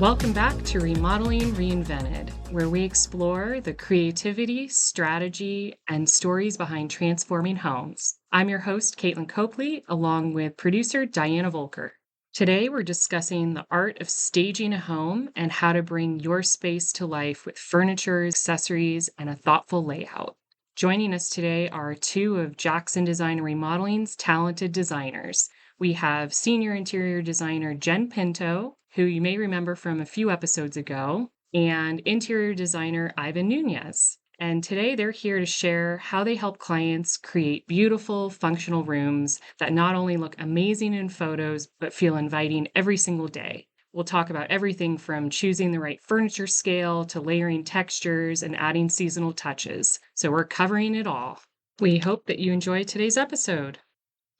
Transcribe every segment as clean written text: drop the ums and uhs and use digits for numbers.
Welcome back to Remodeling Reinvented, where we explore the creativity, strategy, and stories behind transforming homes. I'm your host, Caitlin Copley, along with producer Diana Volker. Today, we're discussing the art of staging a home and how to bring your space to life with furniture, accessories, and a thoughtful layout. Joining us today are two of Jackson Design and Remodeling's talented designers. We have senior interior designer Jen Pinto, who you may remember from a few episodes ago, and interior designer Ivan Nunez. And today they're here to share how they help clients create beautiful, functional rooms that not only look amazing in photos, but feel inviting every single day. We'll talk about everything from choosing the right furniture scale to layering textures and adding seasonal touches. So we're covering it all. We hope that you enjoy today's episode.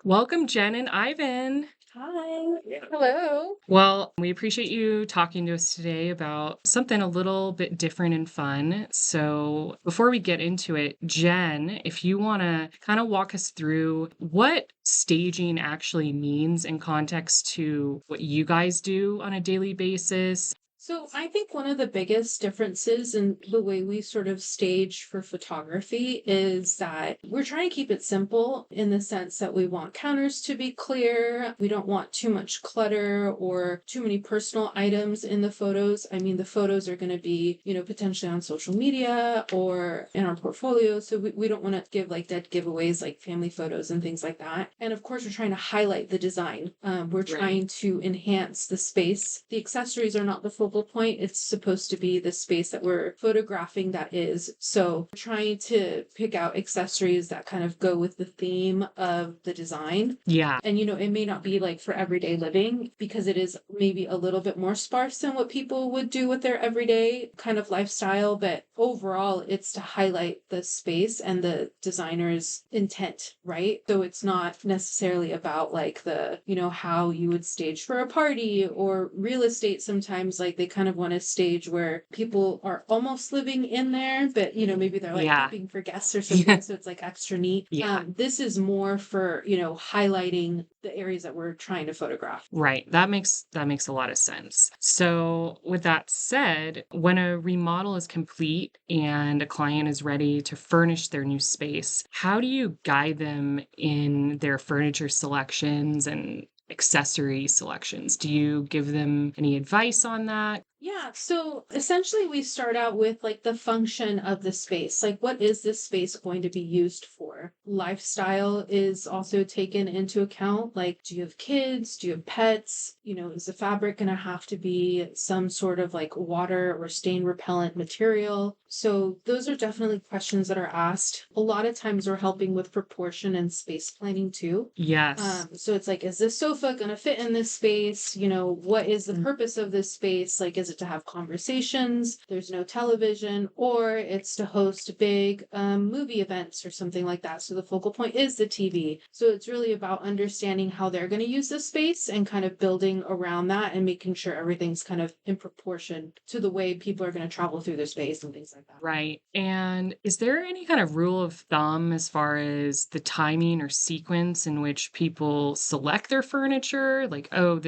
Welcome, Jen and Ivan. Hi. Hello. Well, we appreciate you talking to us today about something a little bit different and fun. So before we get into it, Jen, if you want to kind of walk us through what staging actually means in context to what you guys do on a daily basis. So I think one of the biggest differences in the way we sort of stage for photography is that we're trying to keep it simple in the sense that we want counters to be clear. We don't want too much clutter or too many personal items in the photos. I mean, the photos are going to be, potentially on social media or in our portfolio. So we don't want to give like dead giveaways like family photos and things like that. And of course, we're trying to highlight the design. We're trying to enhance the space. The accessories are not the focal point. It's supposed to be the space that we're photographing that is. So trying to pick out accessories that kind of go with the theme of the design. Yeah. And it may not be like for everyday living because it is maybe a little bit more sparse than what people would do with their everyday kind of lifestyle. But overall, it's to highlight the space and the designer's intent, right? So it's not necessarily about like the, how you would stage for a party or real estate. Sometimes like they kind of want a stage where people are almost living in there, but maybe they're like camping for guests or something. So it's like extra neat. This is more for, highlighting the areas that we're trying to photograph. Right. That makes a lot of sense. So with that said, when a remodel is complete and a client is ready to furnish their new space, how do you guide them in their furniture selections and accessory selections? Do you give them any advice on that? Yeah, so essentially we start out with like the function of the space. Like, what is this space going to be used for? Lifestyle is also taken into account. Like, do you have kids? Do you have pets? Is the fabric going to have to be some sort of like water or stain repellent material? So those are definitely questions that are asked. A lot of times we're helping with proportion and space planning too. Yes. So it's like, is this sofa going to fit in this space? What is the purpose of this space? Like, is it to have conversations? There's no television, or it's to host big movie events or something like that. So the focal point is the TV. So it's really about understanding how they're going to use the space and kind of building around that and making sure everything's kind of in proportion to the way people are going to travel through their space and things like that. Right. And is there any kind of rule of thumb as far as the timing or sequence in which people select their furniture? Like, oh,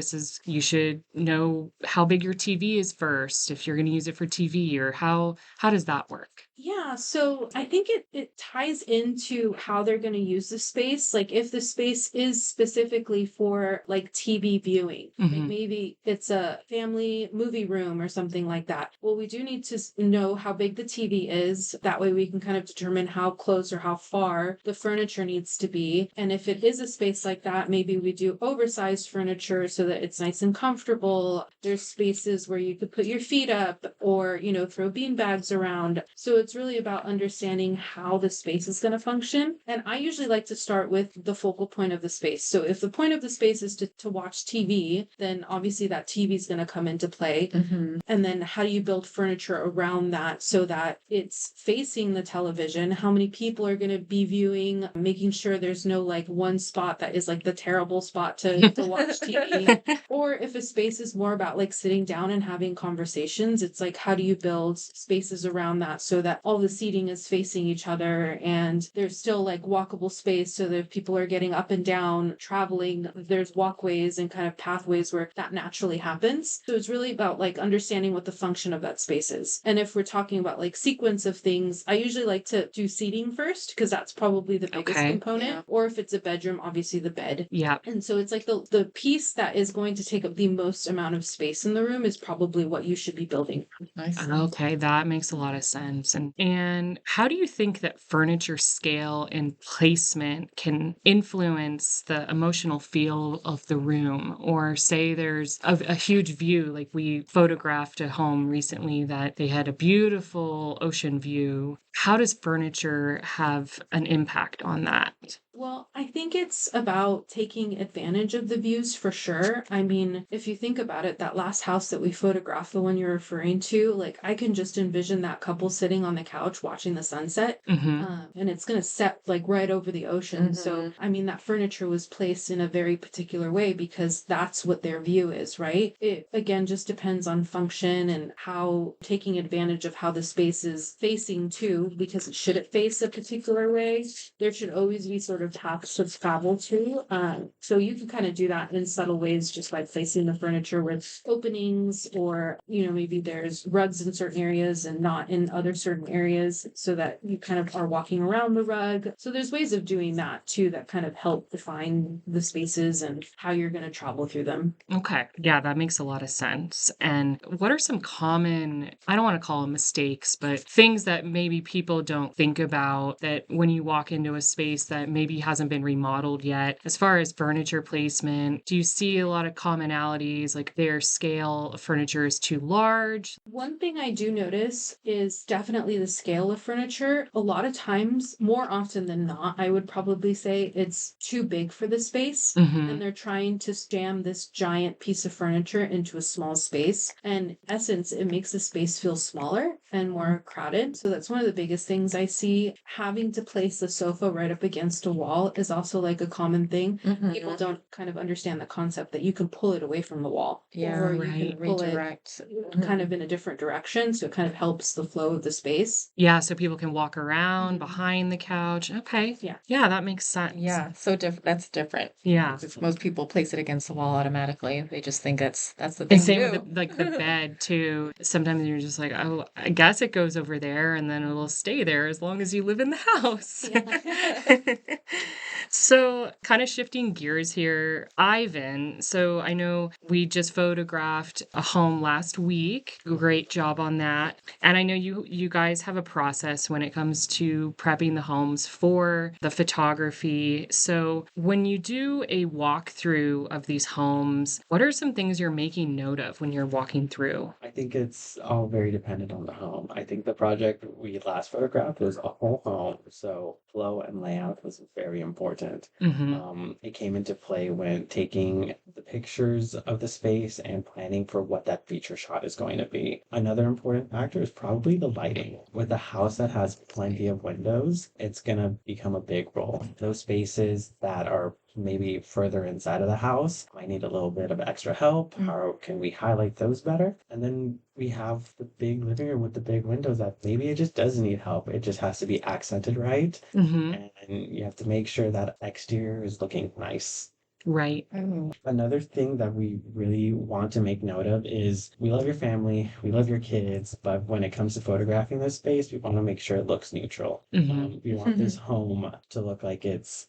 you should know how big your TV is first if you're going to use it for TV, or how does that work? Yeah, so I think it ties into how they're going to use the space. Like if the space is specifically for like TV viewing, like maybe it's a family movie room or something like that. Well, we do need to know how big the TV is. That way we can kind of determine how close or how far the furniture needs to be. And if it is a space like that, maybe we do oversized furniture so that it's nice and comfortable. There's spaces where you could put your feet up or, throw bean bags around. So it's really about understanding how the space is going to function. And I usually like to start with the focal point of the space. So if the point of the space is to watch TV, then obviously that TV is going to come into play. And then how do you build furniture around that so that it's facing the television? How many people are going to be viewing, making sure there's no like one spot that is like the terrible spot to watch TV. Or if a space is more about like sitting down and having conversations, it's like, how do you build spaces around that so that that all the seating is facing each other and there's still like walkable space so that if people are getting up and down, traveling, there's walkways and kind of pathways where that naturally happens. So it's really about like understanding what the function of that space is. And if we're talking about like sequence of things, I usually like to do seating first because that's probably the biggest component. Yeah. Or if it's a bedroom, obviously the bed. Yeah. And so it's like the piece that is going to take up the most amount of space in the room is probably what you should be building. Nice. Okay, that makes a lot of sense. And how do you think that furniture scale and placement can influence the emotional feel of the room? Or say there's a huge view, like we photographed a home recently that they had a beautiful ocean view. How does furniture have an impact on that? Well, I think it's about taking advantage of the views for sure. I mean, if you think about it, that last house that we photographed, the one you're referring to, like I can just envision that couple sitting on the couch watching the sunset. And it's going to set like right over the ocean. So, I mean, that furniture was placed in a very particular way because that's what their view is, right? It again just depends on function and how taking advantage of how the space is facing too, because should it face a particular way, there should always be sort of paths of travel to. So you can kind of do that in subtle ways just by placing the furniture with openings or, maybe there's rugs in certain areas and not in other certain areas so that you kind of are walking around the rug. So there's ways of doing that too that kind of help define the spaces and how you're going to travel through them. Okay. Yeah, that makes a lot of sense. And what are some common, I don't want to call them mistakes, but things that maybe people don't think about that when you walk into a space that maybe hasn't been remodeled yet? As far as furniture placement, do you see a lot of commonalities, like their scale of furniture is too large? One thing I do notice is definitely the scale of furniture. A lot of times, more often than not, I would probably say it's too big for the space. And they're trying to jam this giant piece of furniture into a small space. And in essence, it makes the space feel smaller and more crowded. So that's one of the biggest things I see. Having to place the sofa right up against a wall is also like a common thing. People don't kind of understand the concept that you can pull it away from the wall. Yeah, or you right. can pull Redirect. it kind of in a different direction. So it kind of helps the flow of the space. Yeah, so people can walk around behind the couch. Okay. Yeah. Yeah, that makes sense. Yeah, so different. That's different. Yeah. Because most people place it against the wall automatically. They just think that's the thing And to same do. with the bed too. Sometimes you're just like, oh, I guess it goes over there and then it'll stay there as long as you live in the house. So kind of shifting gears here, Ivan. So I know we just photographed a home last week. Great job on that. And I know you guys have a process when it comes to prepping the homes for the photography. So when you do a walkthrough of these homes, what are some things you're making note of when you're walking through? I think it's all very dependent on the home. I think the project we last photographed was a whole home, so flow and layout was very important. It came into play when taking the pictures of the space and planning for what that feature shot is going to be. Another important factor is probably the lighting. With a house that has plenty of windows, it's going to become a big role. Those spaces that are maybe further inside of the house might need a little bit of extra help. How can we highlight those better? And then we have the big living room with the big windows that maybe it just doesn't need help. It just has to be accented right. And you have to make sure that exterior is looking nice. Right. Another thing that we really want to make note of is we love your family, we love your kids, but when it comes to photographing this space, we want to make sure it looks neutral. We want this home to look like it's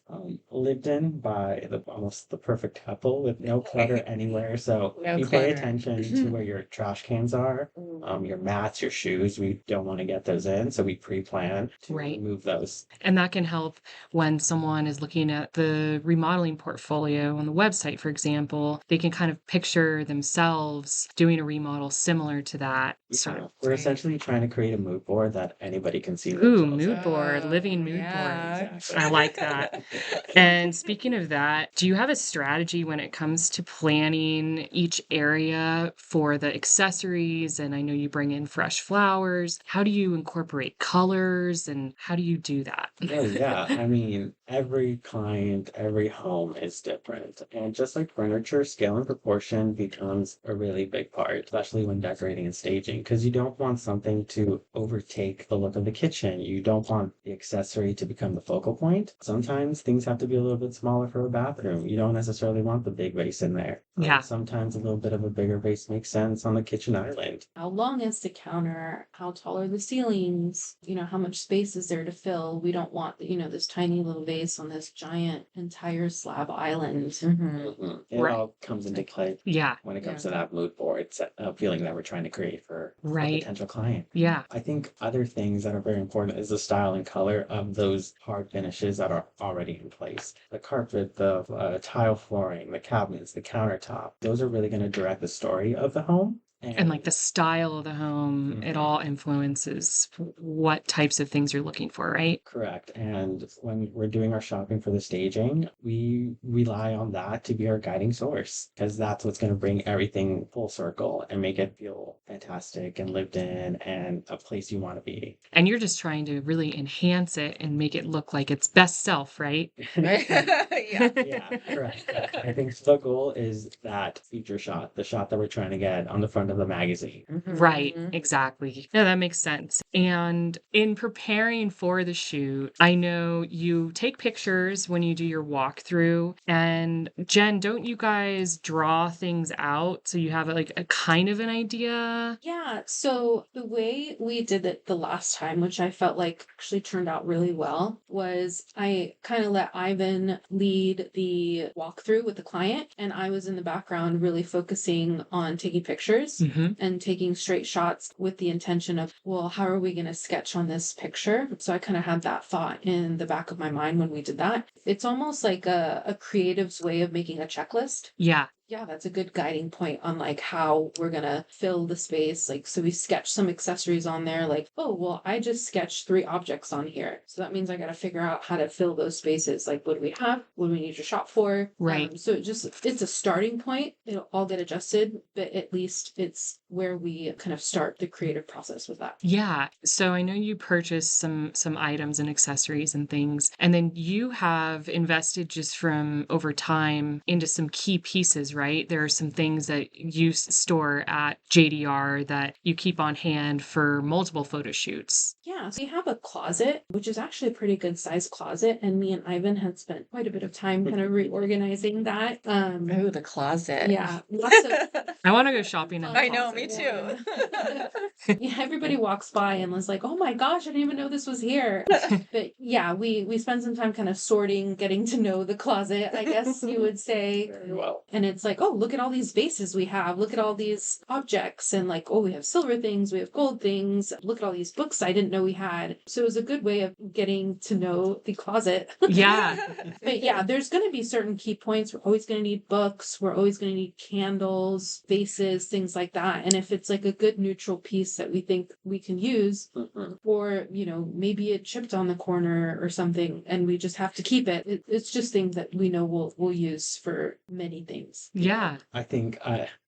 lived in by almost the perfect couple with no clutter anywhere. So No we clutter. pay attention to where your trash cans are, your mats, your shoes. We don't want to get those in, so we pre-plan to remove those. And that can help when someone is looking at the remodeling portfolio on the website, for example. They can kind of picture themselves doing a remodel similar to that. Yeah, we're essentially trying to create a mood board that anybody can see. Ooh, themselves mood in. board, living mood yeah. board. I like that. And speaking of that, do you have a strategy when it comes to planning each area for the accessories? And I know you bring in fresh flowers. How do you incorporate colors and how do you do that? Oh, yeah. I mean, every client, every home is different. And just like furniture, scale and proportion becomes a really big part, especially when decorating and staging, because you don't want something to overtake the look of the kitchen. You don't want the accessory to become the focal point. Sometimes things have to be a little bit smaller for a bathroom. You don't necessarily want the big vase in there. Yeah. Sometimes a little bit of a bigger vase makes sense on the kitchen island. How long is the counter? How tall are the ceilings? How much space is there to fill? We don't want, this tiny little vase on this giant entire slab island. It Right. all comes into play Yeah. when it comes to that mood board feeling that we're trying to create for a potential client. Yeah. I think other things that are very important is the style and color of those hard finishes that are already in place. The carpet, the tile flooring, the cabinets, the countertop. Those are really going to direct the story of the home. And like the style of the home, it all influences what types of things you're looking for, right? Correct. And when we're doing our shopping for the staging, we rely on that to be our guiding source because that's what's going to bring everything full circle and make it feel fantastic and lived in and a place you want to be. And you're just trying to really enhance it and make it look like its best self, right? Yeah. Yeah, correct. I think the goal is that feature shot, the shot that we're trying to get on the front of the magazine. Right, exactly. No, that makes sense. And in preparing for the shoot, I know you take pictures when you do your walkthrough. And Jen, don't you guys draw things out so you have like a kind of an idea? Yeah, so the way we did it the last time, which I felt like actually turned out really well, was I kind of let Ivan lead the walkthrough with the client, and I was in the background really focusing on taking pictures and taking straight shots with the intention of, well, how are we going to sketch on this picture? So I kind of had that thought in the back of my mind when we did that. It's almost like a creative's way of making a checklist. Yeah. Yeah, that's a good guiding point on like how we're gonna fill the space. Like, so we sketch some accessories on there, like, oh, well, I just sketched 3 objects on here. So that means I gotta figure out how to fill those spaces. Like, what do we have? What do we need to shop for? Right. So it's a starting point. It'll all get adjusted, but at least it's where we kind of start the creative process with that. Yeah. So I know you purchased some items and accessories and things, and then you have invested just from over time into some key pieces, right? There are some things that you store at JDR that you keep on hand for multiple photo shoots. Yeah, so we have a closet, which is actually a pretty good sized closet, and me and Ivan had spent quite a bit of time kind of reorganizing that. Oh, the closet. Yeah, lots of I want to go shopping in the I know, closet. me too. yeah, everybody walks by and was like, "Oh my gosh, I didn't even know this was here." But yeah, we spend some time kind of sorting, getting to know the closet, I guess you would say. Very well. And it's like, oh, look at all these vases we have. Look at all these objects. And like, oh, we have silver things. We have gold things. Look at all these books I didn't know we had. So it was a good way of getting to know the closet. Yeah. But yeah, there's going to be certain key points. We're always going to need books. We're always going to need candles, vases, things like that. And if it's like a good neutral piece that we think we can use, or, maybe it chipped on the corner or something, and we just have to keep it. It's just things that we know we'll use for many things. Yeah. I think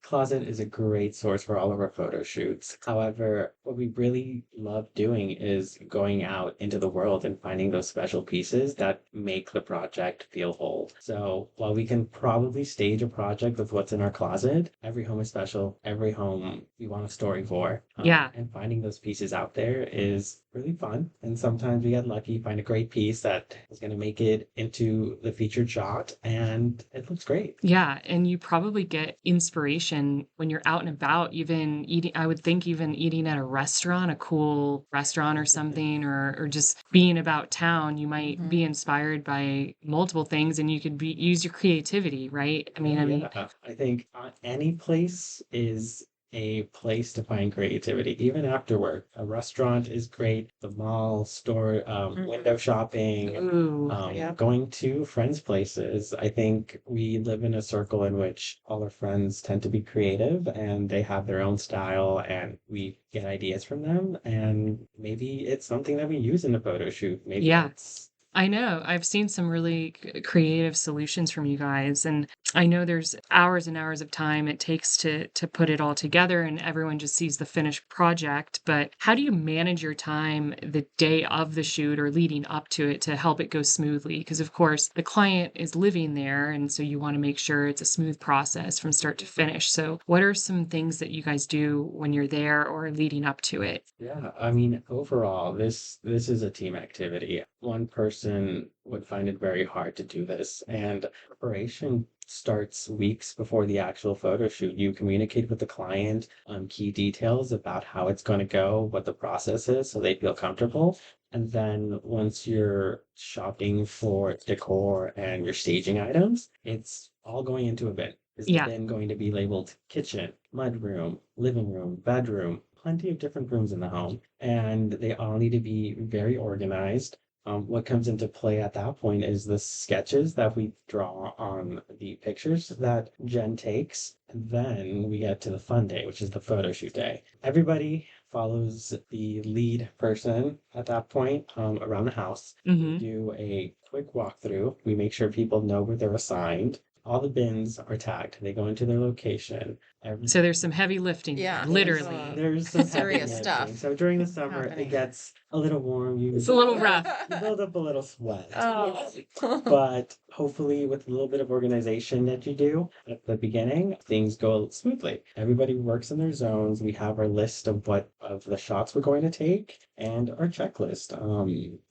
closet is a great source for all of our photo shoots. However, what we really love doing is going out into the world and finding those special pieces that make the project feel whole. So while we can probably stage a project with what's in our closet, every home is special. Every home we want a story for. Yeah. And finding those pieces out there is really fun. And sometimes we get lucky, find a great piece that is going to make it into the featured shot, and it looks great. Yeah. And you probably get inspiration when you're out and about, even eating, I would think even eating at a restaurant, a cool restaurant or something, or just being about town, you might be inspired by multiple things and you could use your creativity, right? Yeah, I think any place is a place to find creativity, even after work. A restaurant is great. The mall, store, window shopping, Ooh. going to friends' places. I think we live in a circle in which all our friends tend to be creative and they have their own style, and we get ideas from them. And maybe it's something that we use in a photo shoot. Maybe Yeah. it's I know. I've seen some really creative solutions from you guys, and I know there's hours and hours of time it takes to put it all together, and everyone just sees the finished project. But how do you manage your time the day of the shoot or leading up to it to help it go smoothly? Because of course the client is living there, and so you want to make sure it's a smooth process from start to finish. So what are some things that you guys do when you're there or leading up to it? Yeah, I mean, overall, this is a team activity. One person would find it very hard to do this, and preparation starts weeks before the actual photo shoot. You communicate with the client key details about how it's going to go, what the process is, so they feel comfortable. And then once you're shopping for decor and your staging items, it's all going into a bin. Is the Yeah. bin going to be labeled kitchen, mudroom, living room, bedroom? Plenty of different rooms in the home, and they all need to be very organized. What comes into play at that point is the sketches that we draw on the pictures that Jen takes. And then we get to the fun day, which is the photo shoot day. Everybody follows the lead person at that point around the house. We do a quick walkthrough. We make sure people know where they're assigned. All the bins are tagged. They go into their location. So there's some heavy lifting, Yeah, literally. There's some heavy serious lifting. stuff So during the summer, happening. it gets a little warm. It's a little rough. You build up a little sweat. Oh. But hopefully, with a little bit of organization that you do at the beginning, things go smoothly. Everybody works in their zones. We have our list of what of the shots we're going to take and our checklist.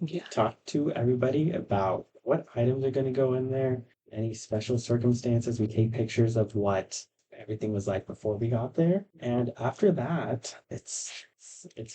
Yeah. Talk to everybody about what items are going to go in there. Any special circumstances, we take pictures of what everything was like before we got there. And after that, it's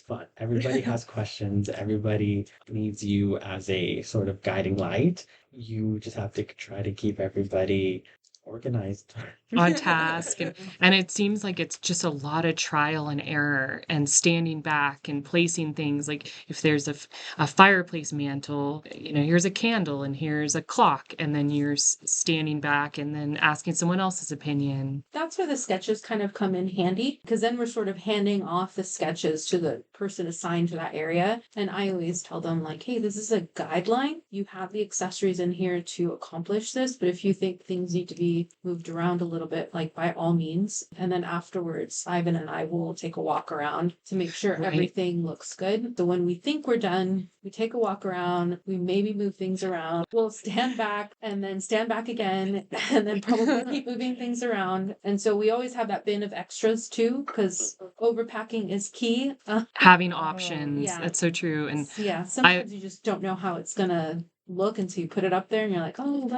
fun. Everybody has questions. Everybody needs you as a sort of guiding light. You just have to try to keep everybody organized. On task, and it seems like it's just a lot of trial and error and standing back and placing things, like if there's a fireplace mantle, here's a candle and here's a clock, and then you're standing back and then asking someone else's opinion. That's where the sketches kind of come in handy, because then we're sort of handing off the sketches to the person assigned to that area. And I always tell them, like, hey, this is a guideline. You have the accessories in here to accomplish this, but if you think things need to be moved around a little bit, like, by all means. And then afterwards, Ivan and I will take a walk around to make sure Right. everything looks good. So when we think we're done, we take a walk around, we maybe move things around, we'll stand back and then stand back again, and then probably keep moving things around. And so we always have that bin of extras too, because overpacking is key. Having options, yeah. that's so true. And Yeah, sometimes you just don't know how it's gonna look until you put it up there and you're like, oh,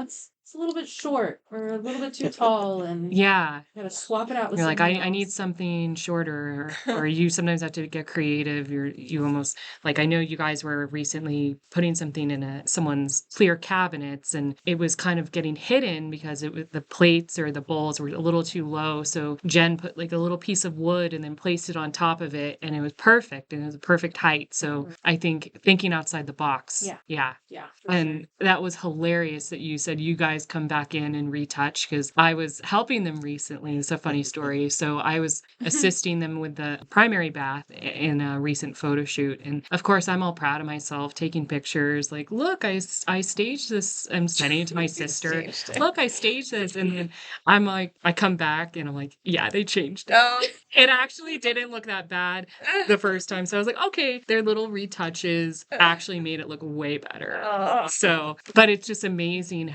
it's a little bit short or a little bit too tall, and yeah, you gotta swap it out with you're like, something I need else. something shorter, or you sometimes have to get creative. You almost, like, I know you guys were recently putting something in someone's clear cabinets, and it was kind of getting hidden because the plates or the bowls were a little too low. So Jen put like a little piece of wood and then placed it on top of it, and it was perfect, and it was a perfect height. So I think thinking outside the box. Yeah, for And sure. that was hilarious that you said you guys come back in and retouch, because I was helping them recently. It's a funny story. So I was assisting them with the primary bath in a recent photo shoot. And of course, I'm all proud of myself taking pictures. Like, look, I staged this. I'm sending it to my sister. Staged it. Look, I staged this. And then I'm like, I come back and I'm like, yeah, they changed it. Oh. It actually didn't look that bad the first time. So I was like, okay, their little retouches actually made it look way better. Oh. So, but it's just amazing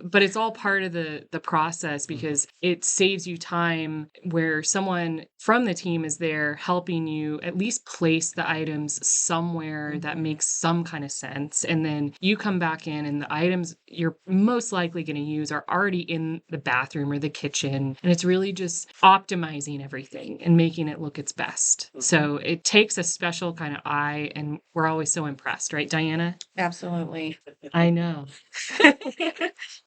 but it's all part of the process, because it saves you time where someone from the team is there helping you at least place the items somewhere that makes some kind of sense. And then you come back in and the items you're most likely going to use are already in the bathroom or the kitchen. And it's really just optimizing everything and making it look its best. So it takes a special kind of eye, and we're always so impressed, right, Diana? Absolutely. I know.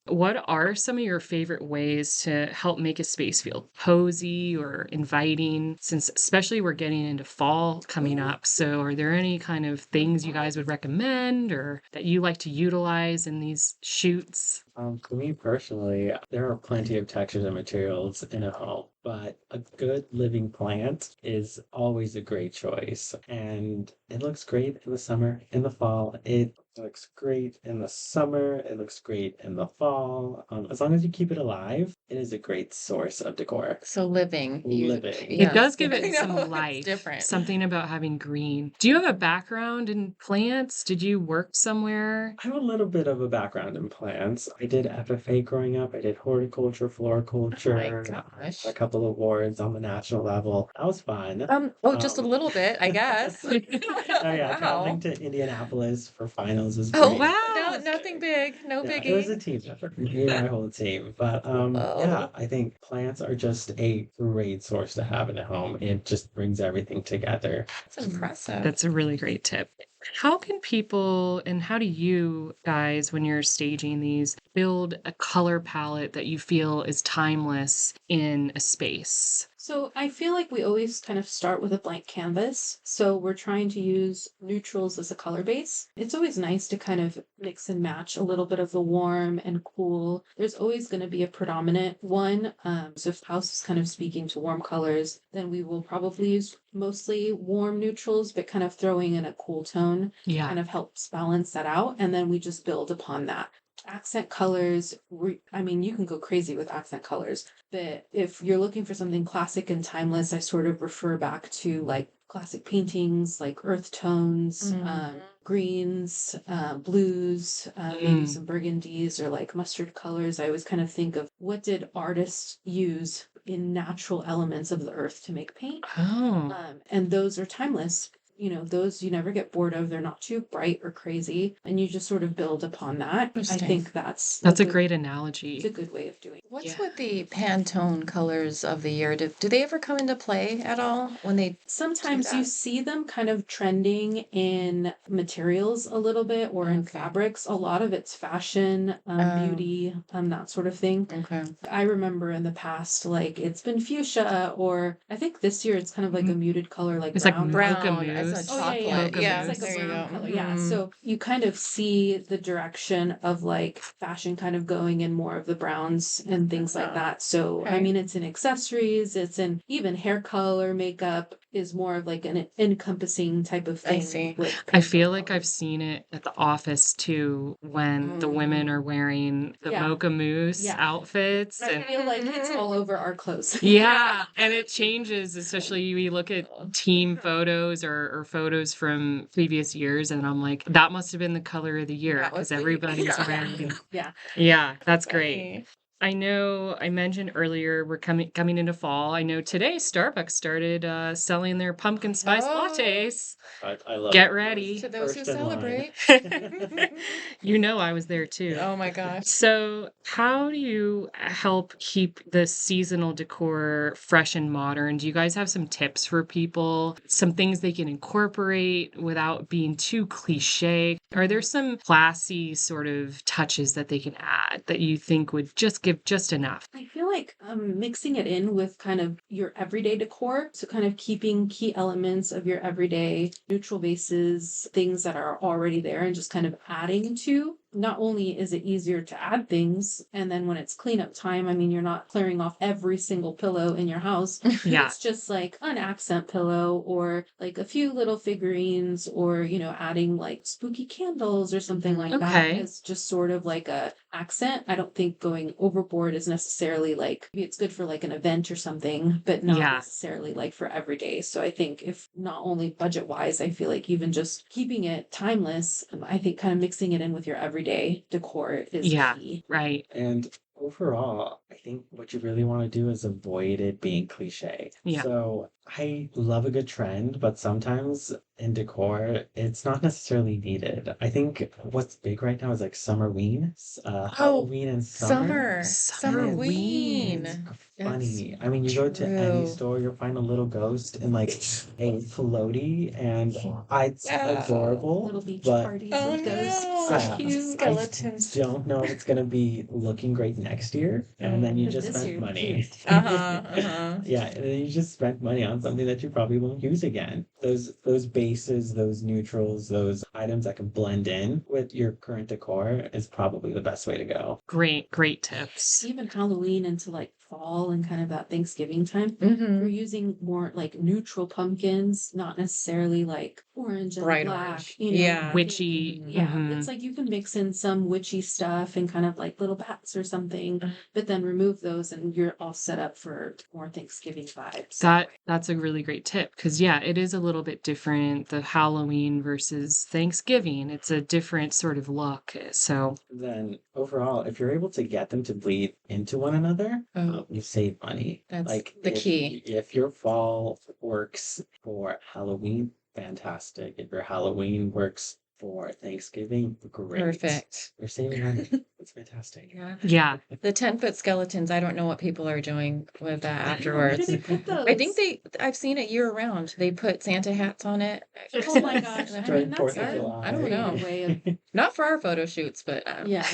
What are some of your favorite ways to help make a space feel cozy or inviting, since especially we're getting into fall coming up? So are there any kind of things you guys would recommend or that you like to utilize in these shoots? For me personally, there are plenty of textures and materials in a home, but a good living plant is always a great choice. And it looks great in the summer, in the fall. It It looks great in the summer. It looks great in the fall. As long as you keep it alive, it is a great source of decor. So living. Living. It does give I it some know, it's life. different. Something about having green. Do you have a background in plants? Did you work somewhere? I have a little bit of a background in plants. I did FFA growing up. I did horticulture, Oh my floriculture, gosh. a couple of awards on the national level. That was fun. Oh, just a Um, little bit, I guess. oh yeah, traveling Wow. to Indianapolis for finals was Oh, great. no, Wow. nothing big, no Yeah, it was a biggie. team effort, me and my whole team. But yeah, Oh, I think plants are just a great source to have in a home. It just brings everything together. that's impressive. That's a really great tip. How can people and how do you guys, when you're staging these, build a color palette that you feel is timeless in a space? So I feel like we always kind of start with a blank canvas. So we're trying to use neutrals as a color base. It's always nice to kind of mix and match a little bit of the warm and cool. There's always going to be a predominant one. So if house is kind of speaking to warm colors, then we will probably use mostly warm neutrals, but kind of throwing in a cool tone Yeah. kind of helps balance that out. And then we just build upon that. Accent colors, I mean, you can go crazy with accent colors, but if you're looking for something classic and timeless, I sort of refer back to like classic paintings, like earth tones, greens, blues, maybe some burgundies or like mustard colors. I always kind of think of what did artists use in natural elements of the earth to make paint. Oh, And those are timeless. You know, those you never get bored of. They're not too bright or crazy, and you just sort of build upon that. I Interesting. think that's that's a good- great it's analogy. a good way of doing it. What's Yeah. with the Pantone colors of the year? Do they ever come into play at all when they Sometimes you that. see them kind of trending in materials a little bit or in Okay. fabrics. A lot of it's fashion, beauty, that sort of thing. Okay. I remember in the past, like it's been fuchsia, or I think this year it's kind of like a muted color, like It's like brown. mocha Brown as a mousse. Oh yeah, chocolate. yeah. Mocha Yeah, It's like mousse. a there you brown go. color. Yeah. Mhm. So you kind of see the direction of like fashion kind of going in more of the browns and things like Oh, that. So I okay. mean it's in accessories, it's in even hair color, makeup is more of like an encompassing type of I thing see. with I Pantone feel like I've colors. seen it at the office too when the women are wearing the Yeah. mocha mousse Yeah. outfits I and feel like it's all over our clothes. yeah, and it changes, especially we look at team photos or photos from previous years, and I'm like, that must have been the color of the year That was because the- everybody's yeah. wearing. Yeah. Yeah, that's great. Funny. I know I mentioned earlier we're coming into fall. I know today Starbucks started selling their pumpkin spice Oh. lattes. I love Get it. ready. To those who First in line. celebrate. You know I was there too. Oh my gosh. So, how do you help keep the seasonal decor fresh and modern? Do you guys have some tips for people? Some things they can incorporate without being too cliche? Are there some classy sort of touches that they can add that you think would just give just enough? I feel like mixing it in with kind of your everyday decor. So, kind of keeping key elements of your everyday neutral bases, things that are already there, and just kind of adding to. Not only is it easier to add things, and then when it's cleanup time, I mean, you're not clearing off every single pillow in your house. Yeah. It's just like an accent pillow or like a few little figurines or, you know, adding like spooky candles or something like that Okay. as just sort of like a accent. I don't think going overboard is necessarily like maybe it's good for like an event or something, but not Yeah. necessarily like for every day. So I think if not only budget wise, I feel like even just keeping it timeless, I think kind of mixing it in with your everyday decor is Yeah. key. Right. And overall, I think what you really want to do is avoid it being cliche. Yeah. So I love a good trend, but sometimes in decor, it's not necessarily needed. I think what's big right now is like Summerween, Halloween and summer. Summerween. It's funny. I mean, you go to any true. store, you'll find a little ghost in like a floaty, and it's Yeah. adorable. Little beach but parties Oh with ghosts. no. Yeah. Cute. Skeletons. I don't know if it's gonna be looking great next year. And and then you But just this spent year, money. Uh-huh. Yeah, and then you just spent money on something that you probably won't use again. Those bases, those neutrals, those items that can blend in with your current decor is probably the best way to go. Great tips. even Halloween into like fall and kind of that Thanksgiving time, Mm-hmm. we're using more like neutral pumpkins, not necessarily like orange and Bright black, orange. you know. Yeah. Witchy. Yeah, Mhm. it's like you can mix in some witchy stuff and kind of like little bats or something, but then remove those and you're all set up for more Thanksgiving vibes. That's a really great tip because yeah, it is a little bit different. The Halloween versus Thanksgiving, it's a different sort of look. So Then overall, if you're able to get them to bleed into one another, Oh. you save money. That's Like the key. if your fall works for Halloween, fantastic. If your Halloween works for Thanksgiving, great. Perfect. You're saving money. It's fantastic. Yeah. yeah, The 10-foot skeletons, I don't know what people are doing with that Where afterwards. do they put those? I think I've seen it year round. They put Santa hats on it. Oh my gosh! I During mean, that's 4th of a July. I don't know. creative way of Not for our photo shoots, but yeah.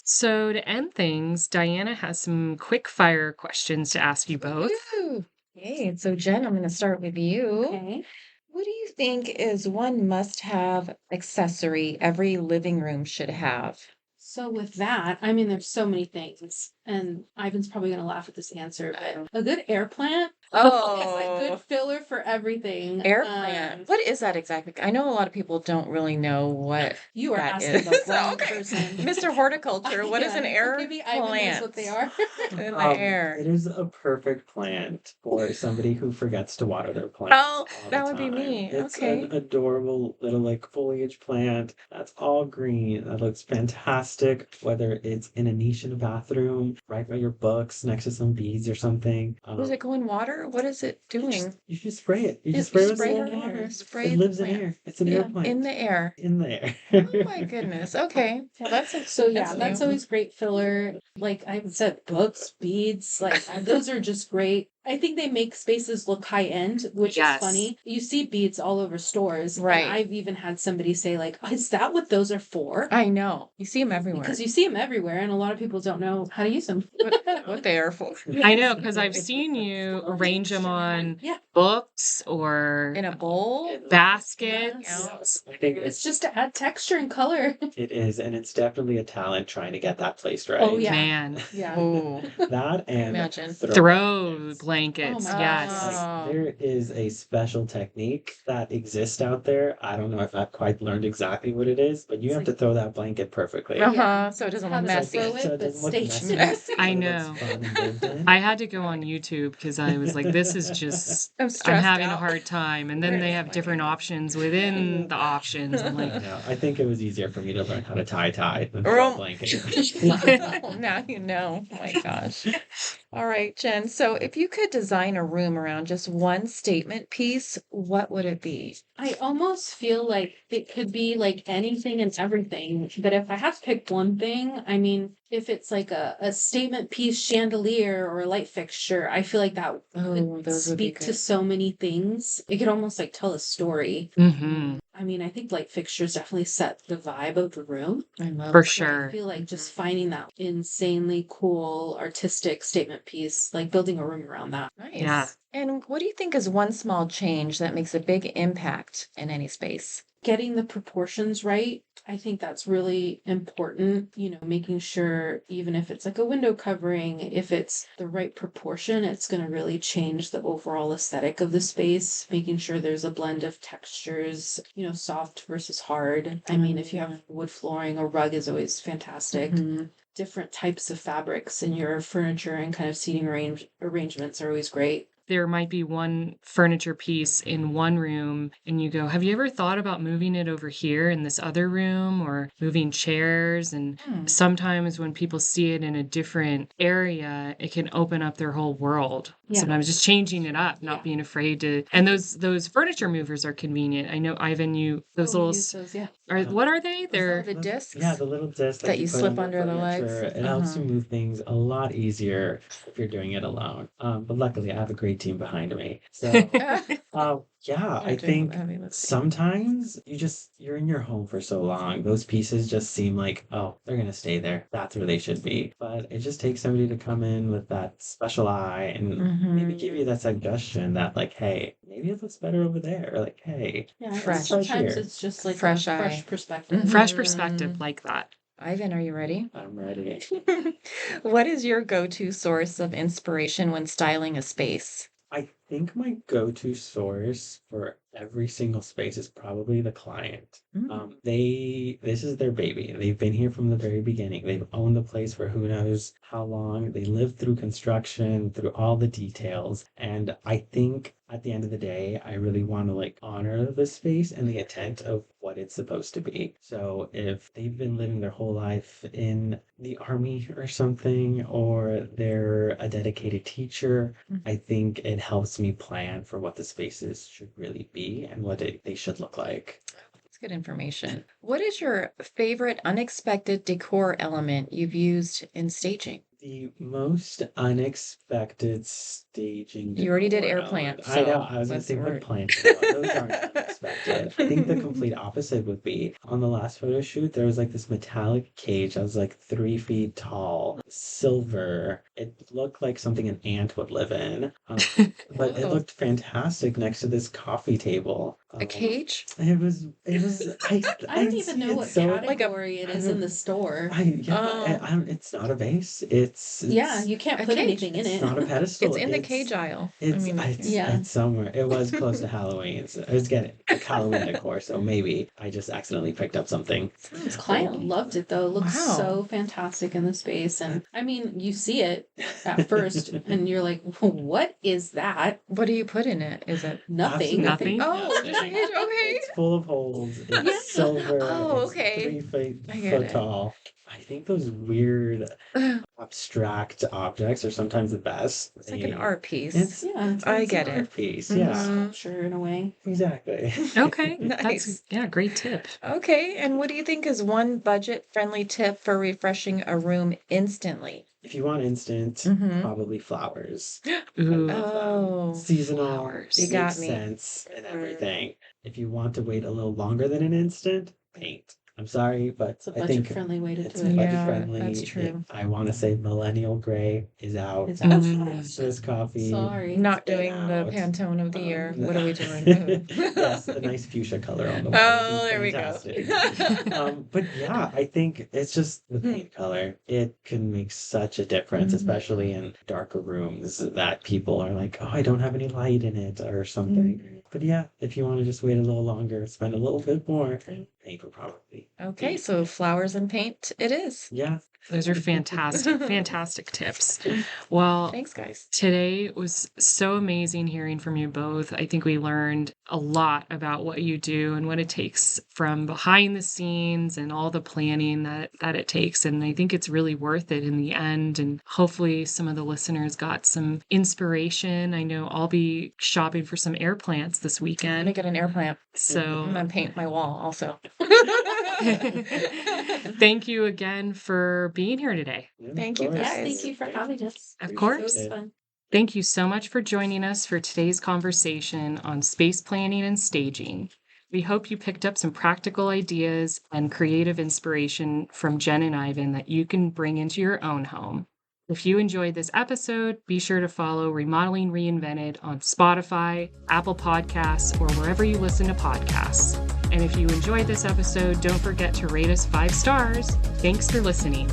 So to end things, Diana has some quick fire questions to ask you both. Woo! Okay, so Jen, I'm going to start with you. Okay. What do you think is one must-have accessory every living room should have? So with that, I mean, there's so many things, and Ivan's probably gonna laugh at this answer, but a good air plant is a good filler for everything. Air plant. What is that exactly? I know a lot of people don't really know what You are that asking the is. wrong Okay. person. Mr. Horticulture, what is Yeah, an air maybe Ivan knows plant what they are. in the It air? is a perfect plant for somebody who forgets to water their plants. Oh, all that the would be time. me. It's Okay. an adorable little like foliage plant that's all green. That looks fantastic, whether it's in a niche in a bathroom, right by your books, next to some beads or something. Does it go in water? What is it doing? You just spray it. You It- just spray it with Spray some the water. water. Spray It the lives in plant. air. It's an Yeah, air plant. In the air. In there. Oh my goodness. Okay. Well, So yeah, that's new. always great filler. Like I said, books, beads, like those are just great. I think they make spaces look high end, which Yes. is funny. You see beads all over stores. and Right. I've even had somebody say, like, "Oh, is that what those are for?" I know. You see them everywhere. Because you see them everywhere, and a lot of people don't know how to use them. What they are for. I know because I've seen you arrange them on Yeah. books or In a bowl? baskets. Yes. I think It's just to add texture and color. it is, and it's definitely a talent trying to get that placed right. Oh, yeah. Man, Yeah. Oh. That and Imagine. throw blankets. Oh my Yes. gosh. Like, there is a special technique that exists out there. I don't know if I've quite learned exactly what it is, but you It's have to throw that blanket perfectly. Uh-huh. So it doesn't How look to messy. throw it, So it but doesn't look stay messy. Messy. I It looks know. fun and lived in. I had to go on YouTube because I was like, this is just, I'm I'm stressed having a out. hard time. And then Very they have funny. different options within the options. I'm I like, know. I think it was easier for me to learn how to tie than Oh. throw a blanket. Well, now you know. Oh my gosh. All right, Jen. So if you could design a room around just one statement piece, what would it be? I almost feel like it could be like anything and everything. But if I have to pick one thing, I mean, if it's like a statement piece chandelier or a light fixture, I feel like that Oh, would those would be speak to good. so many things. It could almost like tell a story. mm-hmm, I mean, I think light fixtures definitely set the vibe of the room. I love for that. So I sure. feel like just finding that insanely cool artistic statement piece, like building a room around that. Nice. Yeah. And what do you think is one small change that makes a big impact in any space? Getting the proportions right. I think that's really important, making sure even if it's like a window covering, if it's the right proportion, it's going to really change the overall aesthetic of the space, making sure there's a blend of textures, soft versus hard. I mean, if you have wood flooring, a rug is always fantastic. Mhm. Different types of fabrics in your furniture and kind of seating arrangements are always great. There might be one furniture piece in one room and you go, have you ever thought about moving it over here in this other room or moving chairs? And sometimes when people see it in a different area, it can open up their whole world. Yeah. Sometimes just changing it up, not Yeah. being afraid to. And those furniture movers are convenient. I know, Ivan, those Oh, we little, use those, yeah. what are they? They're The discs? Yeah, the little disc that you put slip on your under the legs. furniture. It helps you Uh-huh. move things a lot easier if you're doing it alone. But luckily, I have a great team behind me. So yeah, I You're doing think the heavy lifting. sometimes you're in your home for so long. Those pieces just seem like, oh, they're gonna stay there. That's where they should be. But it just takes somebody to come in with that special eye and maybe give you that suggestion that like, hey, maybe it looks better over there. Or like, hey, Yeah, I guess Fresh. sometimes here. it's just like Fresh a eye. fresh perspective. Fresh perspective like that. Ivan, are you ready? I'm ready. What is your go-to source of inspiration when styling a space? I think my go-to source for every single space is probably the client. This is their baby. They've been here from the very beginning. They've owned the place for who knows how long. They lived through construction, through all the details. And I think at the end of the day, I really want to like honor the space and the intent of what it's supposed to be. So if they've been living their whole life in the army or something, or they're a dedicated teacher, I think it helps me plan for what the spaces should really be and what they should look like. That's good information. What is your favorite unexpected decor element you've used in staging? The most unexpected staging. You already did decor air element. plants, I know. so I was going to let's say work. put plants. No, those aren't unexpected. I think the complete opposite would be on the last photo shoot. There was like this metallic cage that was like 3 feet tall, silver. It looked like something an ant would live in, but it Whoa. looked fantastic next to this coffee table. A cage? It was. I don't even see know it what so. category it is in the store. It's not a vase. Yeah, you can't a put cage. anything in It's it. not a pedestal. It's in the cage aisle. Yeah. It's somewhere. It was close to Halloween. So I was getting like Halloween decor, so maybe I just accidentally picked up something. This client loved it though. It looks Wow. so fantastic in the space. And I mean, you see it at first and you're like, what is that? What do you put in it? Is it? Nothing. Nothing? Oh, just a cage. Okay. It's full of holes. It's Yeah. silver. Oh, it's okay. 3 feet I get foot it. tall. I think those weird abstract objects are sometimes the best. It's like an art piece. Yeah. I it's get an it. art piece. Mhm. Yeah, Sculpture in a way. exactly. Okay. Nice. That's great tip. Okay, and what do you think is one budget-friendly tip for refreshing a room instantly? If you want instant, Mhm. probably flowers. Ooh. Oh, Seasonal, flowers. You got makes me. sense and everything. If you want to wait a little longer than an instant, paint. I'm sorry, but It's a I think budget-friendly way to it's do it. budget Yeah, friendly. that's true. I want to say millennial gray is out. It's out. Swiss coffee. Sorry. not Get doing the out. Pantone of the year. What are we doing? Yes, a nice fuchsia color on the wall. Oh, would there be we go. fantastic. But yeah, I think it's just the paint color. It can make such a difference, Mhm. especially in darker rooms that people are like, oh, I don't have any light in it or something. But yeah, if you want to just wait a little longer, spend a little bit more, paint would probably. Okay, so flowers and paint it is. Yeah. Those are fantastic tips. Well, Thanks, guys. today was so amazing hearing from you both. I think we learned a lot about what you do and what it takes from behind the scenes and all the planning that it takes. And I think it's really worth it in the end. And hopefully some of the listeners got some inspiration. I know I'll be shopping for some air plants this I'm gonna weekend. get an air plant. I'm So gonna paint my wall also. thank you again for being here today. Yeah, Thank of you, course. Yes, guys. thank you for having us. Of It course. was fun. Thank you so much for joining us for today's conversation on space planning and staging. We hope you picked up some practical ideas and creative inspiration from Jen and Ivan that you can bring into your own home. If you enjoyed this episode, be sure to follow Remodeling Reinvented on Spotify, Apple Podcasts, or wherever you listen to podcasts. And if you enjoyed this episode, don't forget to rate us 5 stars. Thanks for listening.